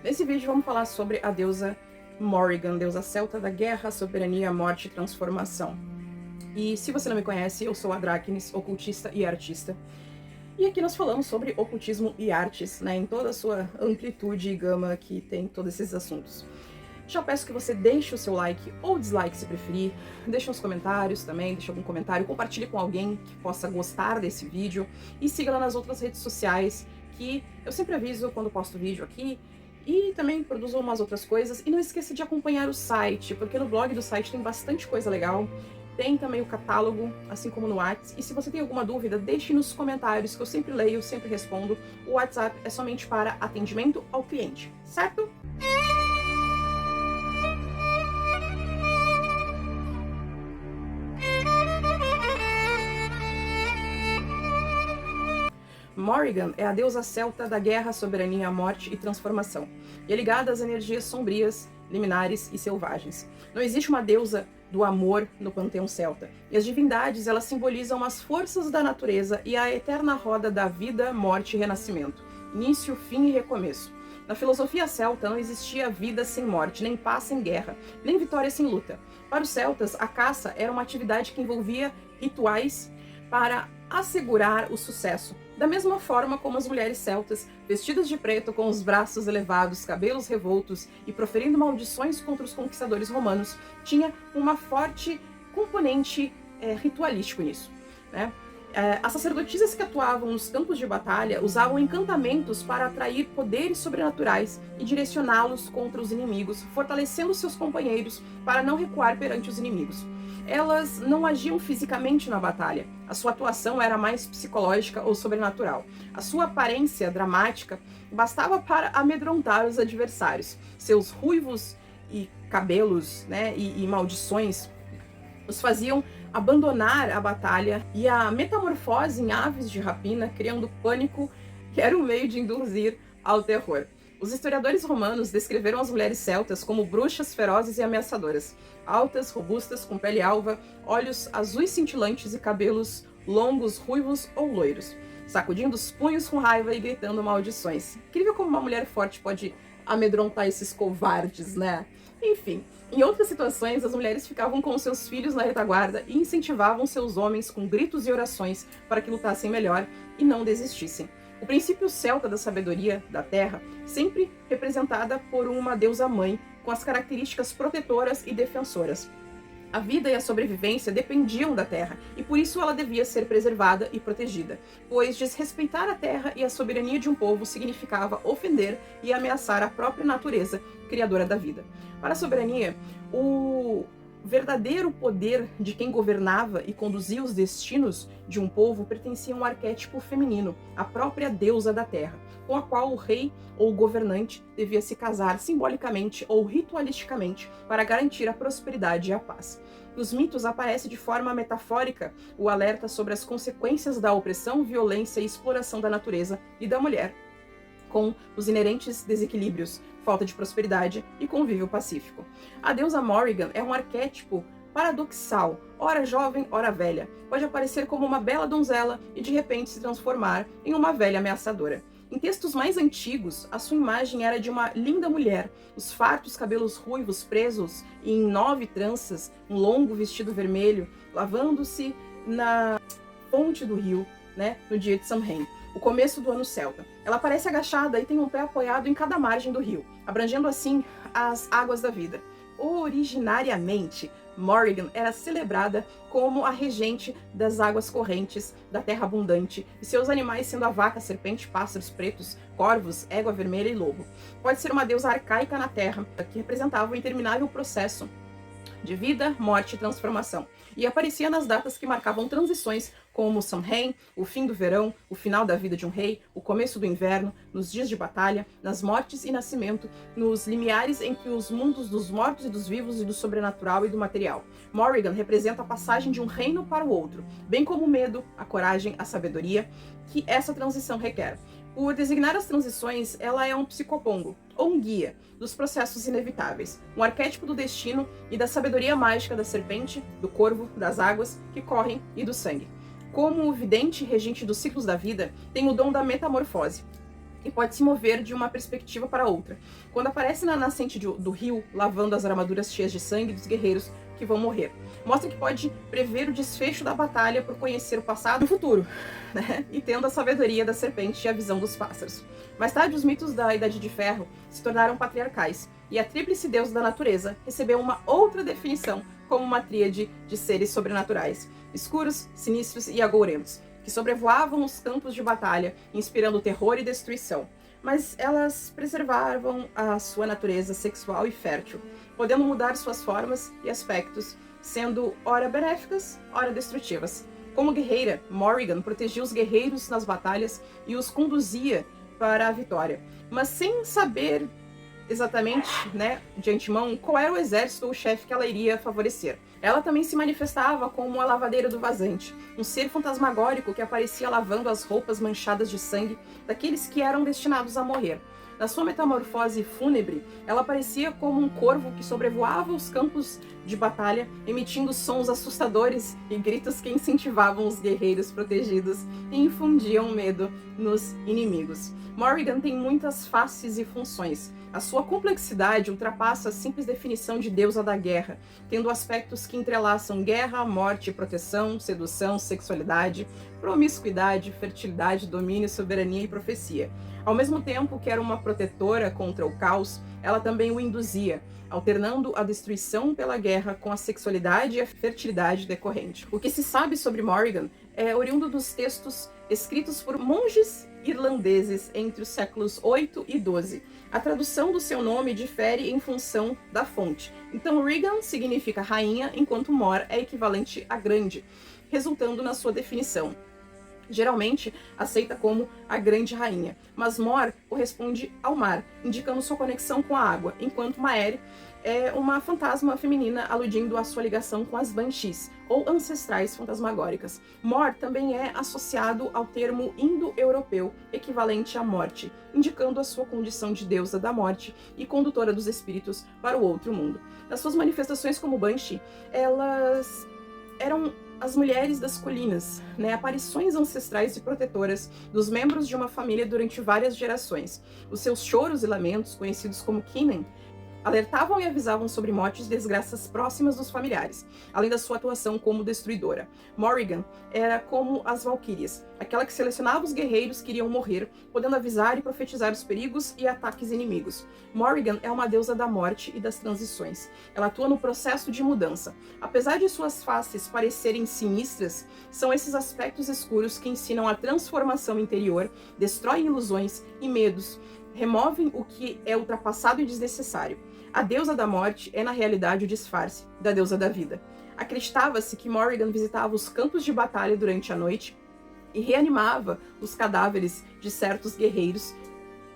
Nesse vídeo vamos falar sobre a deusa Morrigan, deusa celta da guerra, soberania, morte e transformação. E se você não me conhece, eu sou a Dráquenes, ocultista e artista. E aqui nós falamos sobre ocultismo e artes, né, em toda a sua amplitude e gama que tem todos esses assuntos. Já peço que você deixe o seu like ou dislike se preferir, deixe nos comentários também, deixe algum comentário, compartilhe com alguém que possa gostar desse vídeo e siga lá nas outras redes sociais, que eu sempre aviso quando posto vídeo aqui, e também produzo umas outras coisas. E não esqueça de acompanhar o site, porque no blog do site tem bastante coisa legal. Tem também o catálogo, assim como no WhatsApp. E se você tem alguma dúvida, deixe nos comentários, que eu sempre leio, sempre respondo. O WhatsApp é somente para atendimento ao cliente, certo? Morrigan é a deusa celta da guerra, soberania, morte e transformação, e é ligada às energias sombrias, liminares e selvagens. Não existe uma deusa do amor no panteão celta, e as divindades elas simbolizam as forças da natureza e a eterna roda da vida, morte e renascimento, início, fim e recomeço. Na filosofia celta não existia vida sem morte, nem paz sem guerra, nem vitória sem luta. Para os celtas, a caça era uma atividade que envolvia rituais para assegurar o sucesso. Da mesma forma como as mulheres celtas, vestidas de preto, com os braços elevados, cabelos revoltos e proferindo maldições contra os conquistadores romanos, tinha uma forte componente ritualístico nisso, né? As sacerdotisas que atuavam nos campos de batalha usavam encantamentos para atrair poderes sobrenaturais e direcioná-los contra os inimigos, fortalecendo seus companheiros para não recuar perante os inimigos. Elas não agiam fisicamente na batalha, a sua atuação era mais psicológica ou sobrenatural. A sua aparência dramática bastava para amedrontar os adversários. Seus ruivos e cabelos, né, e maldições os faziam abandonar a batalha, e a metamorfose em aves de rapina, criando pânico, que era um meio de induzir ao terror. Os historiadores romanos descreveram as mulheres celtas como bruxas ferozes e ameaçadoras, altas, robustas, com pele alva, olhos azuis cintilantes e cabelos longos, ruivos ou loiros, sacudindo os punhos com raiva e gritando maldições. Incrível como uma mulher forte pode amedrontar esses covardes, né? Enfim, em outras situações, as mulheres ficavam com seus filhos na retaguarda e incentivavam seus homens com gritos e orações para que lutassem melhor e não desistissem. O princípio celta da sabedoria da terra, sempre representada por uma deusa-mãe com as características protetoras e defensoras. A vida e a sobrevivência dependiam da terra, e por isso ela devia ser preservada e protegida, pois desrespeitar a terra e a soberania de um povo significava ofender e ameaçar a própria natureza, criadora da vida. Para a soberania, o verdadeiro poder de quem governava e conduzia os destinos de um povo pertencia a um arquétipo feminino, a própria deusa da terra, com a qual o rei ou governante devia se casar simbolicamente ou ritualisticamente para garantir a prosperidade e a paz. Nos mitos aparece de forma metafórica o alerta sobre as consequências da opressão, violência e exploração da natureza e da mulher, com os inerentes desequilíbrios, falta de prosperidade e convívio pacífico. A deusa Morrigan é um arquétipo paradoxal, ora jovem, ora velha. Pode aparecer como uma bela donzela e de repente se transformar em uma velha ameaçadora. Em textos mais antigos, a sua imagem era de uma linda mulher, os fartos cabelos ruivos presos em 9 tranças, um longo vestido vermelho, lavando-se na fonte do rio, né, no dia de Samhain, o começo do ano celta. Ela parece agachada e tem um pé apoiado em cada margem do rio, abrangendo assim as águas da vida. Originariamente, Morrigan era celebrada como a regente das águas correntes da terra abundante, e seus animais sendo a vaca, serpente, pássaros pretos, corvos, égua vermelha e lobo. Pode ser uma deusa arcaica na terra, que representava o interminável processo de vida, morte e transformação, e aparecia nas datas que marcavam transições, como Samhain, o fim do verão, o final da vida de um rei, o começo do inverno, nos dias de batalha, nas mortes e nascimento, nos limiares entre os mundos dos mortos e dos vivos e do sobrenatural e do material. Morrigan representa a passagem de um reino para o outro, bem como o medo, a coragem, a sabedoria que essa transição requer. Por designar as transições, ela é um psicopongo, ou um guia, dos processos inevitáveis, um arquétipo do destino e da sabedoria mágica da serpente, do corvo, das águas que correm e do sangue. Como o vidente regente dos ciclos da vida, tem o dom da metamorfose, e pode se mover de uma perspectiva para outra. Quando aparece na nascente do rio, lavando as armaduras cheias de sangue dos guerreiros que vão morrer. Mostra que pode prever o desfecho da batalha por conhecer o passado e o futuro, né? E tendo a sabedoria da serpente e a visão dos pássaros. Mais tarde, os mitos da Idade de Ferro se tornaram patriarcais, e a tríplice deusa da natureza recebeu uma outra definição como uma tríade de seres sobrenaturais, escuros, sinistros e agourentos, que sobrevoavam os campos de batalha, inspirando terror e destruição. Mas elas preservavam a sua natureza sexual e fértil, podendo mudar suas formas e aspectos, sendo ora benéficas, ora destrutivas. Como guerreira, Morrigan protegia os guerreiros nas batalhas e os conduzia para a vitória, mas sem saber exatamente, né, de antemão, qual era o exército ou o chefe que ela iria favorecer. Ela também se manifestava como a lavadeira do vazante, um ser fantasmagórico que aparecia lavando as roupas manchadas de sangue daqueles que eram destinados a morrer. Na sua metamorfose fúnebre, ela aparecia como um corvo que sobrevoava os campos de batalha, emitindo sons assustadores e gritos que incentivavam os guerreiros protegidos e infundiam medo nos inimigos. Morrigan tem muitas faces e funções. A sua complexidade ultrapassa a simples definição de deusa da guerra, tendo aspectos que entrelaçam guerra, morte, proteção, sedução, sexualidade, promiscuidade, fertilidade, domínio, soberania e profecia. Ao mesmo tempo que era uma protetora contra o caos, ela também o induzia, alternando a destruição pela guerra com a sexualidade e a fertilidade decorrente. O que se sabe sobre Morrigan é oriundo dos textos escritos por monges irlandeses entre os séculos 8 e 12. A tradução do seu nome difere em função da fonte. Então, Regan significa rainha, enquanto Mor é equivalente a grande, resultando na sua definição. Geralmente aceita como a grande rainha, mas Mor corresponde ao mar, indicando sua conexão com a água, enquanto Maer é uma fantasma feminina aludindo à sua ligação com as Banshees, ou ancestrais fantasmagóricas. Mor também é associado ao termo indo-europeu, equivalente à morte, indicando a sua condição de deusa da morte e condutora dos espíritos para o outro mundo. Nas suas manifestações como Banshee, elas eram as mulheres das colinas, né, aparições ancestrais e protetoras dos membros de uma família durante várias gerações. Os seus choros e lamentos, conhecidos como Kinen, alertavam e avisavam sobre mortes e desgraças próximas dos familiares, além da sua atuação como destruidora. Morrigan era como as valquírias, aquela que selecionava os guerreiros que iriam morrer, podendo avisar e profetizar os perigos e ataques inimigos. Morrigan é uma deusa da morte e das transições. Ela atua no processo de mudança. Apesar de suas faces parecerem sinistras, são esses aspectos escuros que ensinam a transformação interior, destroem ilusões e medos, removem o que é ultrapassado e desnecessário. A deusa da morte é, na realidade, o disfarce da deusa da vida. Acreditava-se que Morrigan visitava os campos de batalha durante a noite e reanimava os cadáveres de certos guerreiros,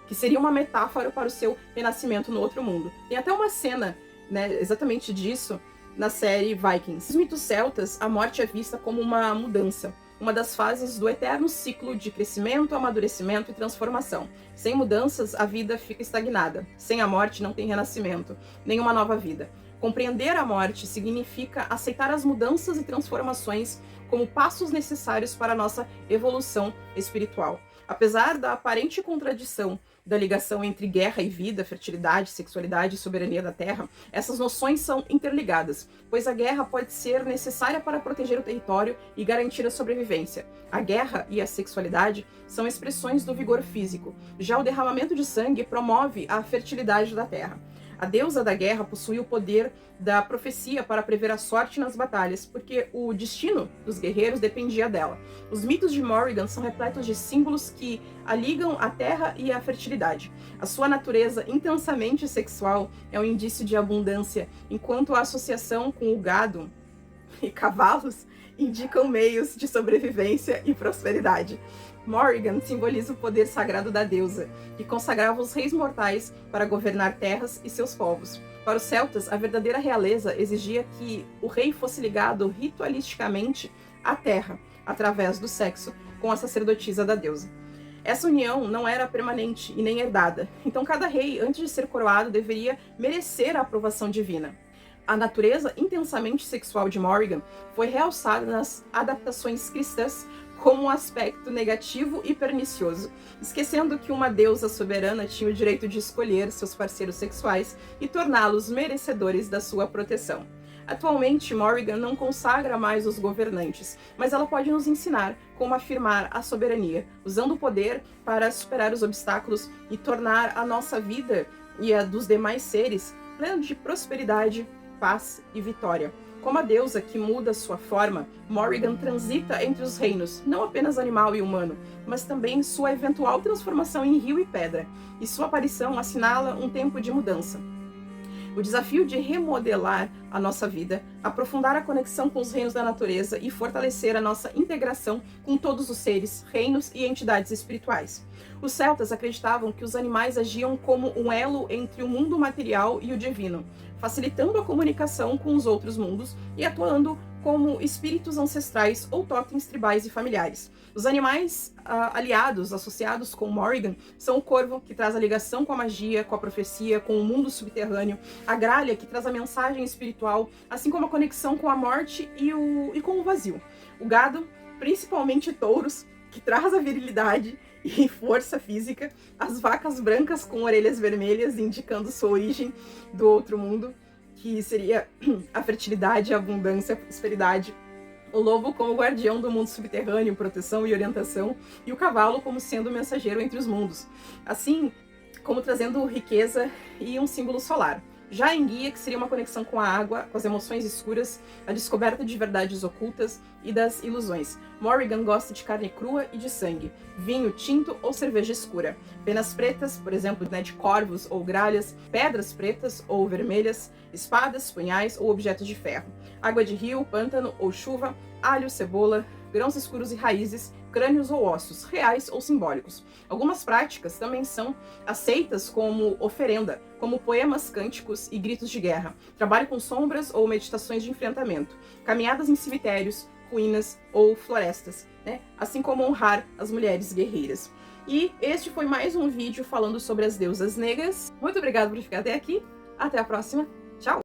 que seria uma metáfora para o seu renascimento no outro mundo. Tem até uma cena, né, exatamente disso na série Vikings. Nos mitos celtas, a morte é vista como uma mudança, uma das fases do eterno ciclo de crescimento, amadurecimento e transformação. Sem mudanças, a vida fica estagnada. Sem a morte, não tem renascimento, nem uma nova vida. Compreender a morte significa aceitar as mudanças e transformações como passos necessários para a nossa evolução espiritual. Apesar da aparente contradição da ligação entre guerra e vida, fertilidade, sexualidade e soberania da terra, essas noções são interligadas, pois a guerra pode ser necessária para proteger o território e garantir a sobrevivência. A guerra e a sexualidade são expressões do vigor físico, já o derramamento de sangue promove a fertilidade da terra. A deusa da guerra possui o poder da profecia para prever a sorte nas batalhas, porque o destino dos guerreiros dependia dela. Os mitos de Morrigan são repletos de símbolos que a ligam à terra e à fertilidade. A sua natureza intensamente sexual é um indício de abundância, enquanto a associação com o gado e cavalos indicam meios de sobrevivência e prosperidade. Morrigan simboliza o poder sagrado da deusa, que consagrava os reis mortais para governar terras e seus povos. Para os celtas, a verdadeira realeza exigia que o rei fosse ligado ritualisticamente à terra, através do sexo, com a sacerdotisa da deusa. Essa união não era permanente e nem herdada, então cada rei, antes de ser coroado, deveria merecer a aprovação divina. A natureza intensamente sexual de Morrigan foi realçada nas adaptações cristãs como um aspecto negativo e pernicioso, esquecendo que uma deusa soberana tinha o direito de escolher seus parceiros sexuais e torná-los merecedores da sua proteção. Atualmente, Morrigan não consagra mais os governantes, mas ela pode nos ensinar como afirmar a soberania, usando o poder para superar os obstáculos e tornar a nossa vida e a dos demais seres plena de prosperidade, paz e vitória. Como a deusa que muda sua forma, Morrigan transita entre os reinos, não apenas animal e humano, mas também sua eventual transformação em rio e pedra, e sua aparição assinala um tempo de mudança. O desafio de remodelar a nossa vida, aprofundar a conexão com os reinos da natureza e fortalecer a nossa integração com todos os seres, reinos e entidades espirituais. Os celtas acreditavam que os animais agiam como um elo entre o mundo material e o divino, facilitando a comunicação com os outros mundos e atuando como espíritos ancestrais ou totens tribais e familiares. Os animais aliados, associados com Morrigan, são o corvo, que traz a ligação com a magia, com a profecia, com o mundo subterrâneo, a gralha, que traz a mensagem espiritual, assim como a conexão com a morte e com o vazio. O gado, principalmente touros, que traz a virilidade e força física, as vacas brancas com orelhas vermelhas, indicando sua origem do outro mundo, que seria a fertilidade, a abundância, a prosperidade. O lobo como guardião do mundo subterrâneo, proteção e orientação, e o cavalo como sendo o mensageiro entre os mundos, assim como trazendo riqueza e um símbolo solar. Já a enguia, que seria uma conexão com a água, com as emoções escuras, a descoberta de verdades ocultas e das ilusões. Morrigan gosta de carne crua e de sangue, vinho tinto ou cerveja escura, penas pretas, por exemplo, de corvos ou gralhas, pedras pretas ou vermelhas, espadas, punhais ou objetos de ferro, água de rio, pântano ou chuva, alho, cebola, grãos escuros e raízes, crânios ou ossos, reais ou simbólicos. Algumas práticas também são aceitas como oferenda, como poemas, cânticos e gritos de guerra, trabalho com sombras ou meditações de enfrentamento, caminhadas em cemitérios, ruínas ou florestas, né? Assim como honrar as mulheres guerreiras. E este foi mais um vídeo falando sobre as deusas negras. Muito obrigada por ficar até aqui. Até a próxima. Tchau!